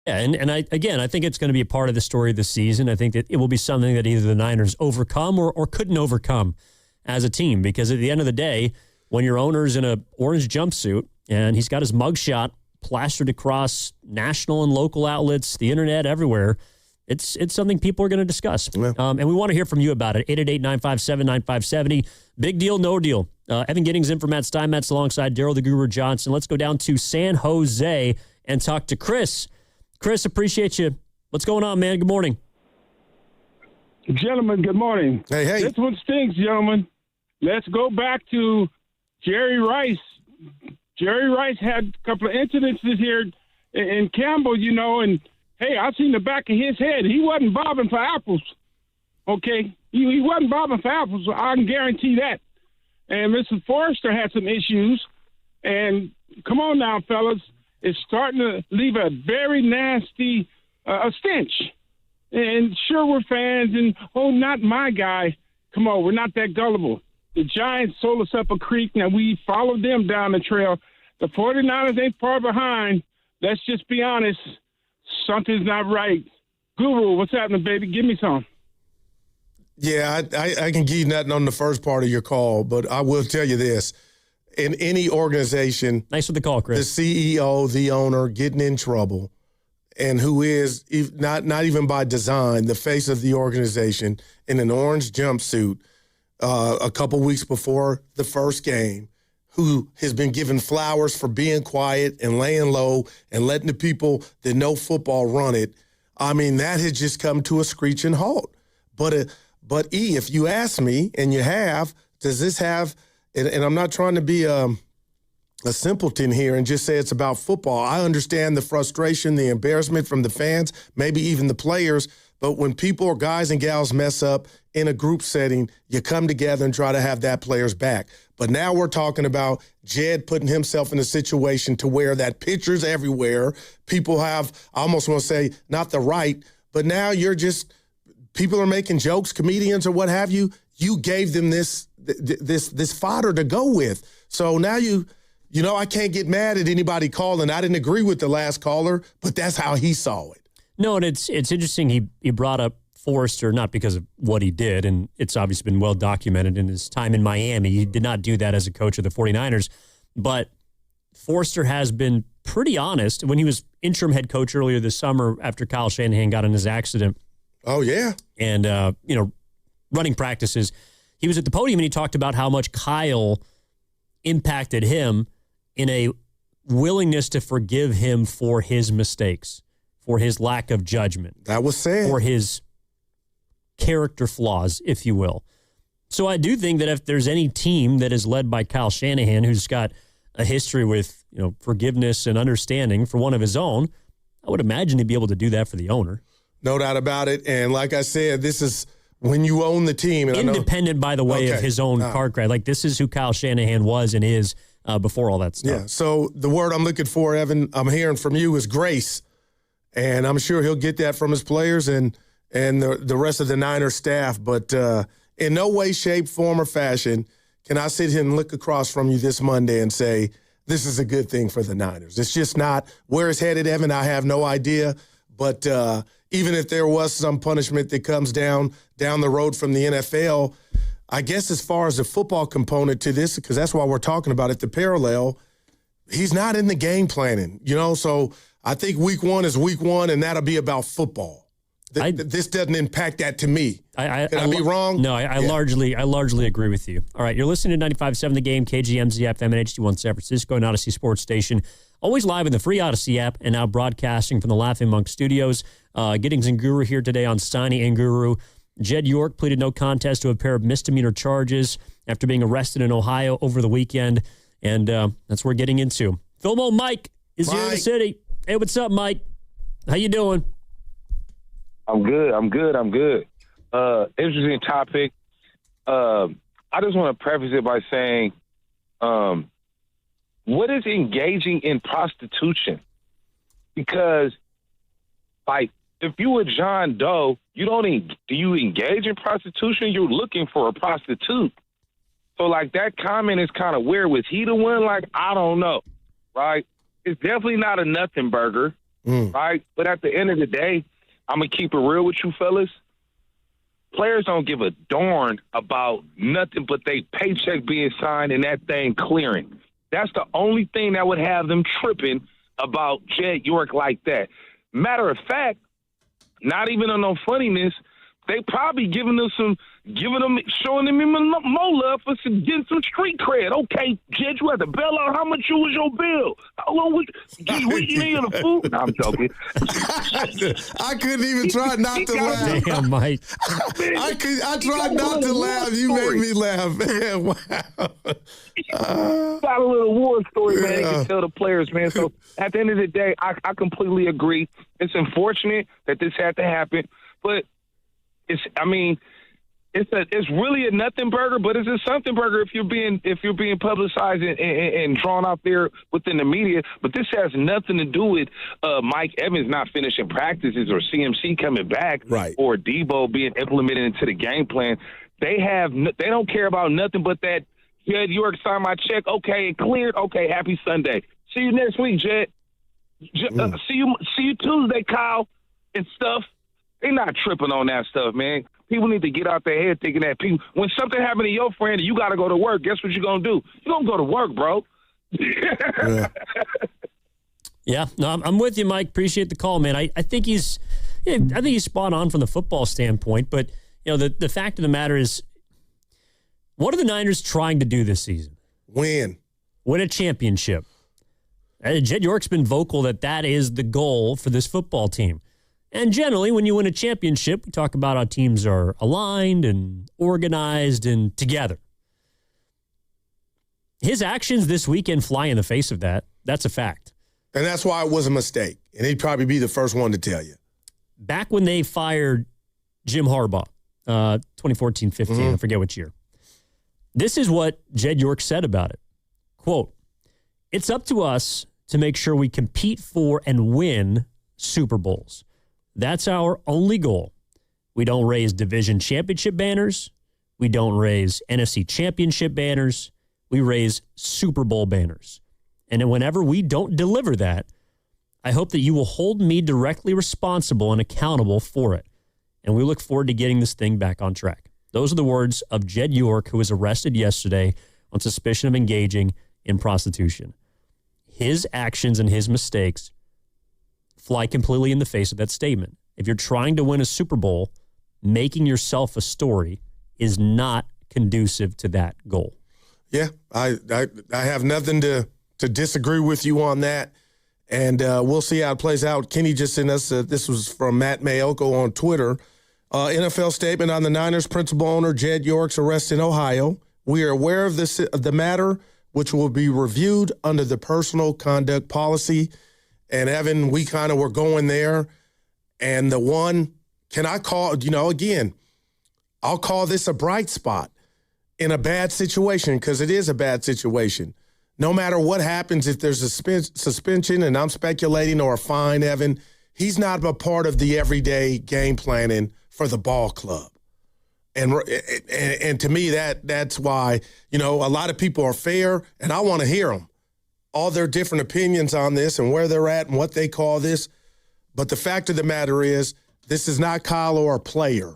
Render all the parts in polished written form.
Yeah, and I think it's going to be a part of the story of the season. I think that it will be something that either the Niners overcome or couldn't overcome as a team, because at the end of the day, when your owner's in an orange jumpsuit and he's got his mugshot plastered across national and local outlets, the internet, everywhere, it's something people are going to discuss. Yeah. And we want to hear from you about it. 888-957-9570. Big deal, no deal. Evan Giddings in for Matt Steinmetz alongside Daryl the Guru Johnson. Let's go down to San Jose and talk to Chris. Chris, appreciate you. What's going on, man? Good morning. Gentlemen, good morning. Hey. This one stinks, gentlemen. Let's go back to Jerry Rice. Jerry Rice had a couple of incidences here in Campbell, and, hey, I seen the back of his head. He wasn't bobbing for apples, okay? He wasn't bobbing for apples, so I can guarantee that. And Mr. Forrester had some issues. And come on now, fellas. It's starting to leave a very nasty stench. And sure, we're fans, and, not my guy. Come on, we're not that gullible. The Giants sold us up a creek. Now, we followed them down the trail. The 49ers ain't far behind. Let's just be honest. Something's not right. Guru, what's happening, baby? Give me some. Yeah, I can give you nothing on the first part of your call, but I will tell you this. In any organization, nice with the call, Chris. The CEO, the owner, getting in trouble, and who is not even by design the face of the organization in an orange jumpsuit a couple weeks before the first game, who has been given flowers for being quiet and laying low and letting the people that know football run it. I mean, that has just come to a screeching halt. But if you ask me, and you have, does this have? And I'm not trying to be a simpleton here and just say it's about football. I understand the frustration, the embarrassment from the fans, maybe even the players. But when people or guys and gals mess up in a group setting, you come together and try to have that player's back. But now we're talking about Jed putting himself in a situation to where that picture's everywhere. People have, I almost want to say, not the right, but now people are making jokes, comedians or what have you. You gave them this fodder to go with. So now I can't get mad at anybody calling. I didn't agree with the last caller, but that's how he saw it. No, and it's interesting he brought up Forrester, not because of what he did, and it's obviously been well documented in his time in Miami. He did not do that as a coach of the 49ers, but Forrester has been pretty honest when he was interim head coach earlier this summer after Kyle Shanahan got in his accident. Oh, yeah. And, running practices. He was at the podium and he talked about how much Kyle impacted him in a willingness to forgive him for his mistakes, for his lack of judgment. That was sad. For his character flaws, if you will. So I do think that if there's any team that is led by Kyle Shanahan, who's got a history with, forgiveness and understanding for one of his own, I would imagine he'd be able to do that for the owner. No doubt about it. And like I said, this is when you own the team. And independent, by the way, of his own car crash. Like, this is who Kyle Shanahan was and is before all that stuff. Yeah, so the word I'm looking for, Evan, I'm hearing from you is grace. And I'm sure he'll get that from his players and the rest of the Niners staff. But in no way, shape, form, or fashion can I sit here and look across from you this Monday and say, this is a good thing for the Niners. It's just not where it's headed, Evan. I have no idea. But even if there was some punishment that comes down the road from the NFL, I guess as far as the football component to this, because that's why we're talking about it, the parallel, he's not in the game planning, So I think week one is week one, and that'll be about football. This doesn't impact that to me. Can I be wrong? No, I largely agree with you. All right, you're listening to 95.7 The Game, KGMZ FM and HD1 San Francisco, and Odyssey Sports Station. Always live in the free Odyssey app and now broadcasting from the Laughing Monk Studios. Giddings and Guru here today on Steiny and Guru. Jed York pleaded no contest to a pair of misdemeanor charges after being arrested in Ohio over the weekend, and that's what we're getting into. Filmo Mike is here in the city. Hey, what's up, Mike? How you doing? I'm good. Interesting topic. I just want to preface it by saying, what is engaging in prostitution? Because, if you were John Doe, do you engage in prostitution? You're looking for a prostitute. So, that comment is kind of weird. Was he the one? I don't know, right? It's definitely not a nothing burger. right? But at the end of the day, I'm going to keep it real with you fellas. Players don't give a darn about nothing but they paycheck being signed and that thing clearing. That's the only thing that would have them tripping about Jed York like that. Matter of fact, not even on no funniness, they probably showing them even more love for getting some street cred. Okay, Jed, you had to bail out. How much was your bill? How long was you eating the food? No, I'm joking. I couldn't even try not to laugh. Damn, Mike. I tried not to laugh. You made me laugh, man. Wow. Got a little war story, man. They can tell the players, man. So at the end of the day, I completely agree. It's unfortunate that this had to happen, but it's really a nothing burger, but it's a something burger if you're being publicized and drawn out there within the media. But this has nothing to do with Mike Evans not finishing practices or CMC coming back, right, or Debo being implemented into the game plan. They don't care about nothing but that. Jed York signed my check. Okay, it cleared. Okay, happy Sunday. See you next week, Jed. See you Tuesday, Kyle, and stuff. They're not tripping on that stuff, man. People need to get out their head thinking that when something happened to your friend and you got to go to work, guess what you're going to do? You're going to go to work, bro. Yeah, no, I'm with you, Mike. Appreciate the call, man. I think he's spot on from the football standpoint, but the fact of the matter is, what are the Niners trying to do this season? Win a championship. Jed York's been vocal that is the goal for this football team. And generally, when you win a championship, we talk about how teams are aligned and organized and together. His actions this weekend fly in the face of that. That's a fact. And that's why it was a mistake. And he'd probably be the first one to tell you. Back when they fired Jim Harbaugh, 2014-15, I forget which year. This is what Jed York said about it. Quote, "It's up to us to make sure we compete for and win Super Bowls. That's our only goal. We don't raise division championship banners. We don't raise NFC championship banners. We raise Super Bowl banners. And whenever we don't deliver that, I hope that you will hold me directly responsible and accountable for it. And we look forward to getting this thing back on track." Those are the words of Jed York, who was arrested yesterday on suspicion of engaging in prostitution. His actions and his mistakes fly completely in the face of that statement. If you're trying to win a Super Bowl, making yourself a story is not conducive to that goal. Yeah, I have nothing to disagree with you on that, and we'll see how it plays out. Kenny just sent us, this was from Matt Mayoko on Twitter, NFL statement on the Niners principal owner Jed York's arrest in Ohio. "We are aware of the matter, which will be reviewed under the personal conduct policy." And Evan, we kind of were going there. And the one, can I call, again, I'll call this a bright spot in a bad situation, because it is a bad situation. No matter what happens, if there's a suspension, and I'm speculating, or a fine, Evan, he's not a part of the everyday game planning for the ball club. And to me, that's why, a lot of people are fair, and I want to hear them, all their different opinions on this and where they're at and what they call this. But the fact of the matter is, this is not Kyle or a player.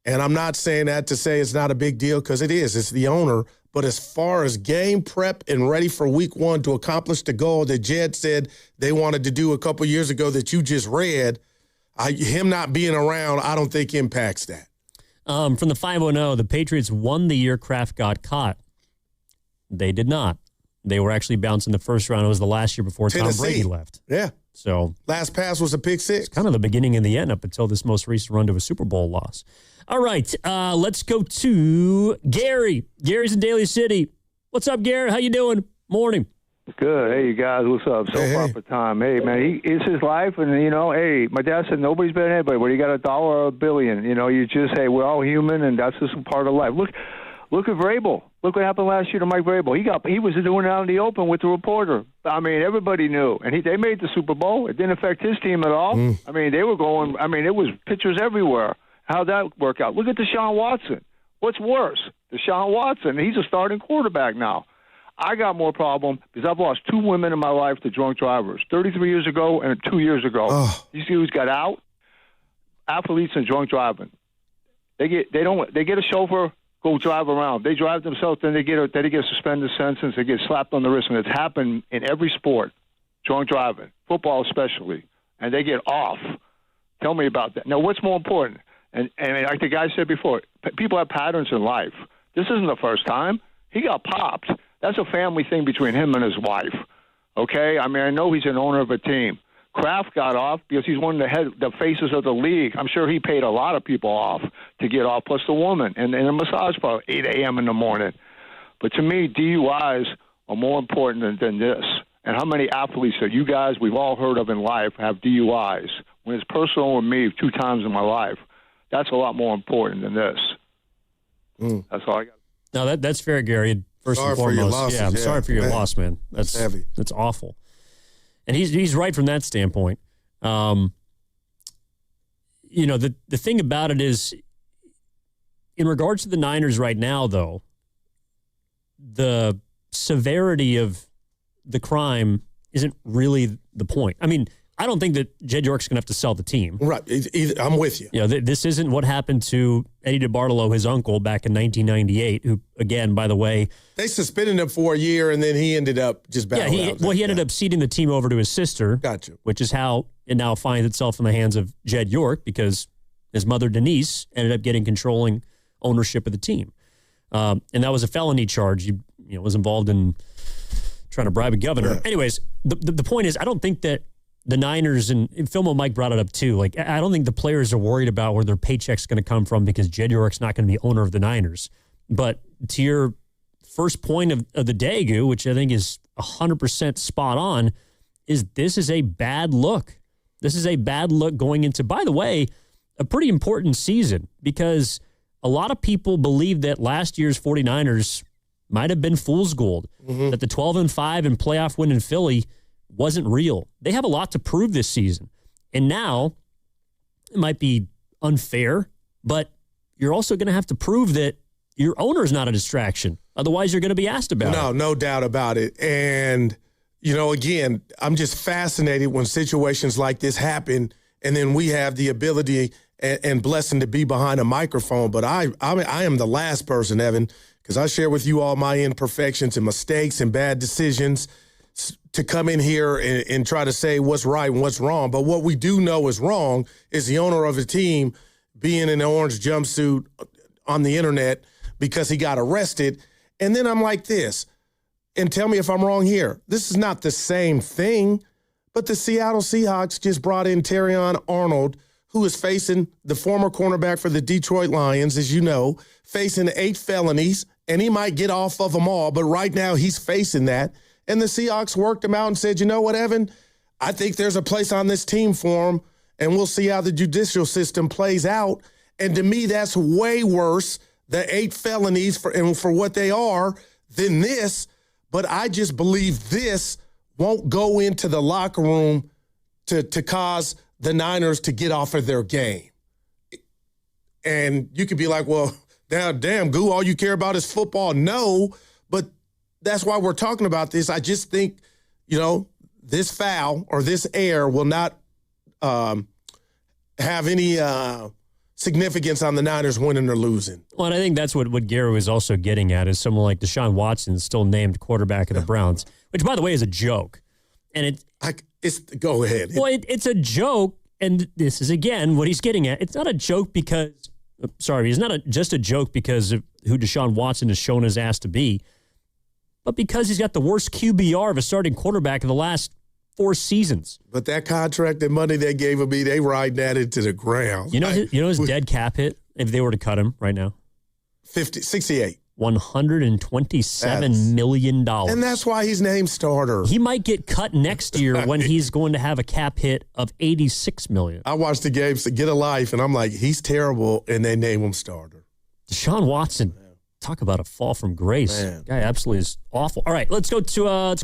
And I'm not saying that to say it's not a big deal, because it is. It's the owner. But as far as game prep and ready for week one to accomplish the goal that Jed said they wanted to do a couple years ago that you just read, him not being around, I don't think impacts that. From the 510, the Patriots won the year Kraft got caught. They did not. They were actually bounced in the first round. It was the last year before Tennessee. Tom Brady left. Yeah. So last pass was a pick six. It's kind of the beginning and the end up until this most recent run to a Super Bowl loss. All right, let's go to Gary. Gary's in Daly City. What's up, Gary? How you doing? Morning. Good. Hey, you guys, what's up? Proper time. Hey, man, it's his life, and, hey, my dad said nobody's better than anybody. Whether you got $1 or $1 billion, you just, hey, we're all human, and that's just a part of life. Look at Vrabel. Look what happened last year to Mike Vrabel. He was doing it out in the open with the reporter. I mean, everybody knew, and they made the Super Bowl. It didn't affect his team at all. I mean, they were going. I mean, it was pictures everywhere. How'd that work out? Look at Deshaun Watson. What's worse, Deshaun Watson? He's a starting quarterback now. I got more problem because I've lost 2 women in my life to drunk drivers, 33 years ago and 2 years ago. Oh. You see who's got out? Athletes and drunk driving. They get a chauffeur, go drive around. They drive themselves, then they get a suspended sentence. They get slapped on the wrist, and it's happened in every sport. Drunk driving, football especially, and they get off. Tell me about that. Now, what's more important? And like the guy said before, people have patterns in life. This isn't the first time. He got popped. That's a family thing between him and his wife. Okay? I mean, I know he's an owner of a team. Kraft got off because he's one of the faces of the league. I'm sure he paid a lot of people off to get off, plus the woman and a massage parlor, 8 a.m. in the morning. But to me, DUIs are more important than this. And how many athletes that you guys we've all heard of in life have DUIs? When it's personal with me 2 times in my life, that's a lot more important than this. That's all I got. No, that's fair, Gary. First and foremost, I'm sorry for your loss, man. That's heavy. That's awful. And he's right from that standpoint. The thing about it is, in regards to the Niners right now, though, the severity of the crime isn't really the point. I mean, I don't think that Jed York's going to have to sell the team. Right. I'm with you. This isn't what happened to Eddie DeBartolo, his uncle, back in 1998, who, again, by the way... They suspended him for a year, and then he ended up just bowing out. He ended up ceding the team over to his sister. Gotcha. Which is how it now finds itself in the hands of Jed York, because his mother, Denise, ended up getting controlling ownership of the team. And that was a felony charge. He was involved in trying to bribe a governor. Yeah. Anyways, the point is, I don't think that the Niners, and Philmo Mike brought it up too, like, I don't think the players are worried about where their paycheck's going to come from because Jed York's not going to be owner of the Niners. But to your first point of the day, Goo, which I think is 100% spot on, is this is a bad look. This is a bad look going into, by the way, a pretty important season, because a lot of people believe that last year's 49ers might have been fool's gold, that the 12-5 and playoff win in Philly wasn't real. They have a lot to prove this season. And now, it might be unfair, but you're also going to have to prove that your owner is not a distraction. Otherwise, you're going to be asked about it. No doubt about it. And, again, I'm just fascinated when situations like this happen, and then we have the ability and blessing to be behind a microphone. But I am the last person, Evan, because I share with you all my imperfections and mistakes and bad decisions, to come in here and try to say what's right and what's wrong. But what we do know is wrong is the owner of a team being in an orange jumpsuit on the internet because he got arrested. And then I'm like this, and tell me if I'm wrong here. This is not the same thing, but the Seattle Seahawks just brought in Terrion Arnold, who is facing the former cornerback for the Detroit Lions, as you know, facing 8 felonies, and he might get off of them all, but right now he's facing that. And the Seahawks worked him out and said, you know what, Evan? I think there's a place on this team for him, and we'll see how the judicial system plays out. And to me, that's way worse, the 8 felonies for what they are, than this. But I just believe this won't go into the locker room to cause the Niners to get off of their game. And you could be like, well, damn, Goo, all you care about is football. No, but that's why we're talking about this. I just think, this foul or this error will not have any significance on the Niners winning or losing. Well, and I think that's what Gary was also getting at, is someone like Deshaun Watson still named quarterback of the Browns, which, by the way, is a joke. And go ahead. It's a joke, and this is, again, what he's getting at. It's not a joke because, he's not just a joke because of who Deshaun Watson has shown his ass to be, but because he's got the worst QBR of a starting quarterback in the last 4 seasons. But that contract and money they gave him, they ride that into the ground. You know his dead cap hit, if they were to cut him right now? 68. $127 million. And that's why he's named starter. He might get cut next year when he's going to have a cap hit of $86 million. I watched the games to Get a Life, and I'm like, he's terrible, and they name him starter. Deshaun Watson. Talk about a fall from grace. Man. Guy absolutely is awful. All right, let's go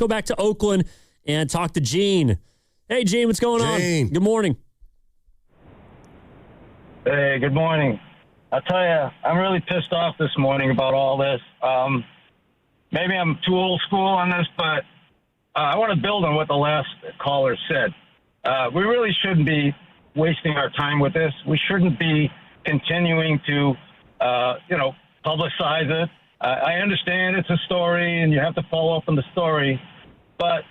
back to Oakland and talk to Gene. Hey, Gene, what's going on? Good morning. Hey, good morning. I'll tell you, I'm really pissed off this morning about all this. maybe I'm too old school on this, but I want to build on what the last caller said. We really shouldn't be wasting our time with this. We shouldn't be continuing to, publicize it. I understand it's a story and you have to follow up on the story, but,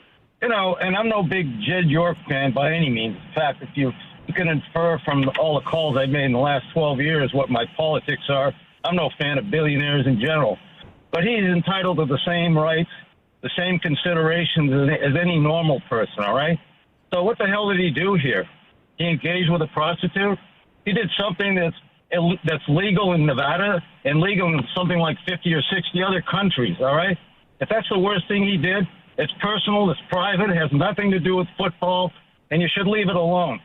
and I'm no big Jed York fan by any means. In fact, if you can infer from all the calls I've made in the last 12 years what my politics are, I'm no fan of billionaires in general. But he's entitled to the same rights, the same considerations as any normal person, all right? So what the hell did he do here? He engaged with a prostitute? He did something that's legal in Nevada and legal in something like 50 or 60 other countries, all right? If that's the worst thing he did, it's personal, it's private, it has nothing to do with football, and you should leave it alone.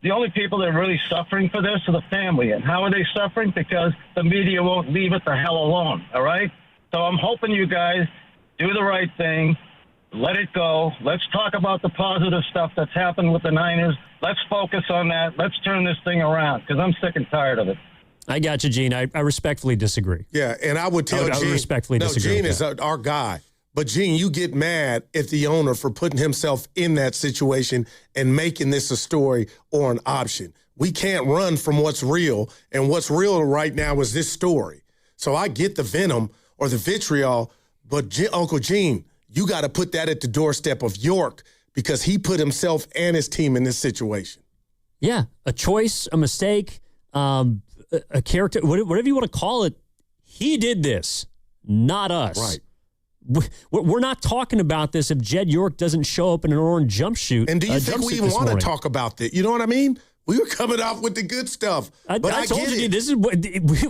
The only people that are really suffering for this are the family. And how are they suffering? Because the media won't leave it the hell alone, all right? So I'm hoping you guys do the right thing. Let it go. Let's talk about the positive stuff that's happened with the Niners. Let's focus on that. Let's turn this thing around because I'm sick and tired of it. I got you, Gene. I respectfully disagree. Yeah, and I would tell Gene. I would respectfully disagree. Gene is our guy. But, Gene, you get mad at the owner for putting himself in that situation and making this a story or an option. We can't run from what's real, and what's real right now is this story. So I get the venom or the vitriol, but Uncle Gene, you got to put that at the doorstep of York because he put himself and his team in this situation. Yeah, a choice, a mistake, a character, whatever you want to call it. He did this, not us. Right. We're not talking about this if Jed York doesn't show up in an orange jumpsuit. And do you think we even want to talk about this? You know what I mean? We were coming off with the good stuff. I told you, this is what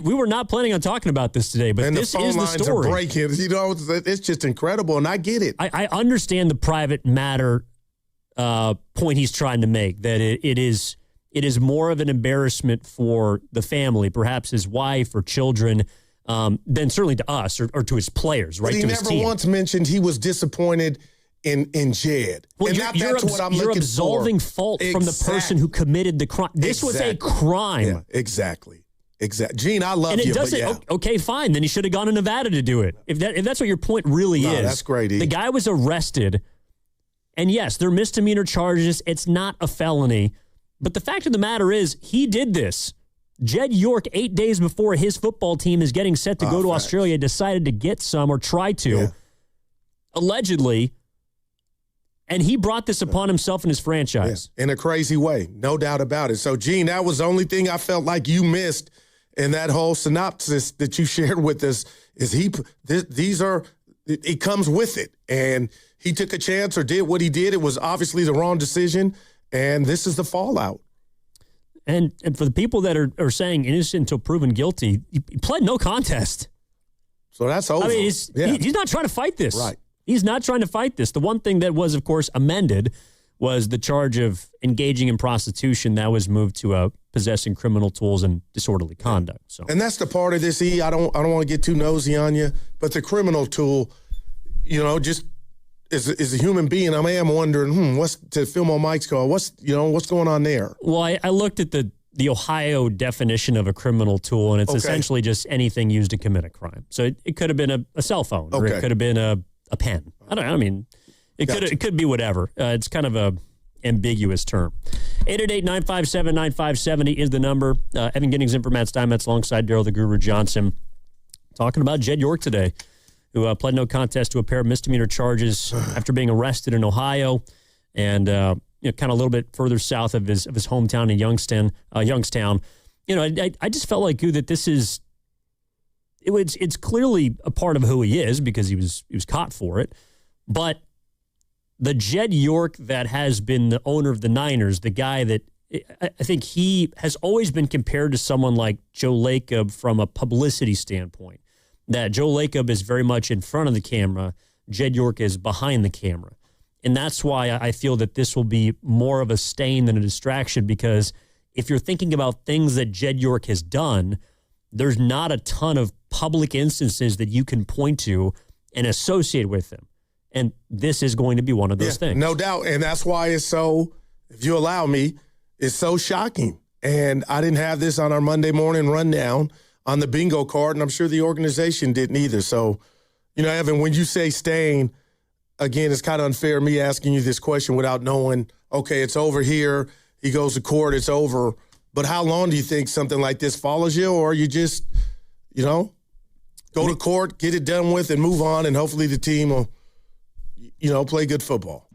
we were not planning on talking about this today, but this is the story. And the phone lines are breaking. You know, it's just incredible, and I get it. I understand the private matter point he's trying to make, that it is more of an embarrassment for the family, perhaps his wife or children, than certainly to us or to his players, right? But he never once mentioned he was disappointed in Jed. Well, and that's what I'm looking for. You're absolving fault from the person who committed the crime. This was a crime. Yeah, exactly. Gene, I love you. And it doesn't. Okay, fine. Then he should have gone to Nevada to do it. If that's what your point really is. That's great. The guy was arrested, and yes, they're misdemeanor charges. It's not a felony. But the fact of the matter is, he did this. Jed York, 8 days before his football team is getting set to go to Australia, decided to get some or try to, allegedly, and he brought this upon himself and his franchise. Yeah, in a crazy way, no doubt about it. So, Gene, that was the only thing I felt like you missed in that whole synopsis that you shared with us, is it comes with it. And he took a chance or did what he did. It was obviously the wrong decision, and this is the fallout. And for the people that are saying innocent until proven guilty, he pled no contest. So that's over. I mean, he's not trying to fight this. Right. He's not trying to fight this. The one thing that was, of course, amended was the charge of engaging in prostitution. That was moved to possessing criminal tools and disorderly conduct. So, and that's the part of this, I don't want to get too nosy on you, but the criminal tool, just as a human being, I am wondering, what's, to film on Mike's call, what's going on there? Well, I looked at the Ohio definition of a criminal tool, and it's essentially just anything used to commit a crime. So it could have been a cell phone, or it could have been a pen. I don't know. I mean, it could be whatever. It's kind of a ambiguous term. 888-957-9570 is the number. Evan Giddings in for Matt Steinmetz alongside Daryl the Guru Johnson. Talking about Jed York today, who pled no contest to a pair of misdemeanor charges after being arrested in Ohio, and kind of a little bit further south of his hometown in Youngstown. I just felt like that this is it's clearly a part of who he is because he was caught for it, but the Jed York that has been the owner of the Niners, the guy that I think he has always been compared to someone like Joe Lacob from a publicity standpoint. That Joe Lacob is very much in front of the camera. Jed York is behind the camera. And that's why I feel that this will be more of a stain than a distraction, because if you're thinking about things that Jed York has done, there's not a ton of public instances that you can point to and associate with him. And this is going to be one of those things. No doubt. And that's why it's so, if you allow me, it's so shocking. And I didn't have this on our Monday morning rundown on the bingo card, and I'm sure the organization didn't either. So, You know, Evan, when you say staying, again, it's kind of unfair me asking you this question without knowing, okay, it's over here. He goes to court, it's over. But how long do you think something like this follows you? Or you just, you know, go to court, get it done with, and move on, and hopefully the team will, you know, play good football?